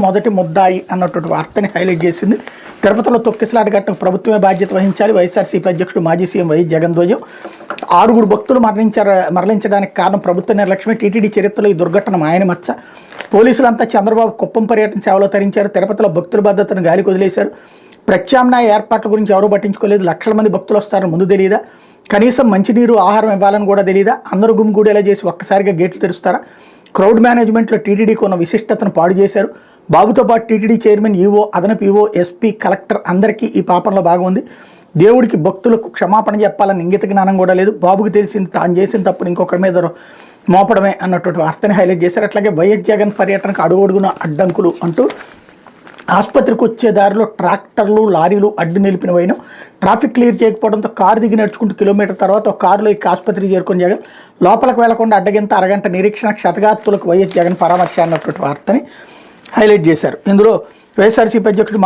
మొదటి ముద్దాయి అన్నటువంటి వార్తని హైలైట్ చేసింది. తిరుపతిలో తొక్కిసలాట ఘటనకు ప్రభుత్వమే బాధ్యత వహించాలి. వైఎస్ఆర్సీపీ అధ్యక్షుడు మాజీ సీఎం వైఎస్ జగన్ధ్వజం. 6 భక్తులు మరణించడానికి కారణం ప్రభుత్వ నిర్లక్ష్యమే. టీటీడీ చరిత్రలో ఈ దుర్ఘటన ఆయన మచ్చ. పోలీసులంతా చంద్రబాబు కుప్పం పర్యటన సేవలో తరించారు. తిరుపతిలో భక్తుల భద్రతను గాలికి వదిలేశారు. ప్రత్యామ్నాయ ఏర్పాట్ల గురించి ఎవరూ పట్టించుకోలేదు. లక్షల మంది భక్తులు వస్తారని ముందు తెలియదా? కనీసం మంచినీరు ఆహారం ఇవ్వాలని కూడా తెలియదా? అందరూ గుమిగూడేలా చేసి ఒక్కసారిగా గేట్లు తెరుస్తారా? క్రౌడ్ మేనేజ్మెంట్లో టీటీడీకి ఉన్న విశిష్టతను పాడు చేశారు. బాబుతో పాటు టీటీడీ చైర్మన్, ఈవో, అదనపు ఈవో, ఎస్పీ, కలెక్టర్ అందరికీ ఈ పాపంలో భాగం ఉంది. దేవుడికి భక్తులకు క్షమాపణ చెప్పాలని ఇంగిత జ్ఞానం కూడా లేదు. బాబుకి తెలిసింది తాను చేసిన తప్పుని ఇంకొకరి మీద మోపడమే అన్నటువంటి వార్తని హైలైట్ చేశారు. అట్లాగే వైఎస్ జగన్ పర్యటనకు అడుగడుగున అడ్డంకులు అంటూ ఆసుపత్రికి వచ్చే దారిలో ట్రాక్టర్లు, లారీలు అడ్డు నిలిపిన వైనం. ట్రాఫిక్ క్లియర్ చేయకపోవడంతో కారు దిగి నడుచుకుంటూ కిలోమీటర్ తర్వాత ఒక కారులో ఎక్కి ఆసుపత్రికి చేరుకొని జగన్. లోపలికి వెళ్లకుండా అడ్డగింత అరగంట నిరీక్షణ. క్షతగాత్రులకు వైఎస్ జగన్ పరామర్శ అన్నటువంటి వార్తని హైలైట్ చేశారు. ఇందులో వైఎస్ఆర్సీపీ అధ్యక్షుడు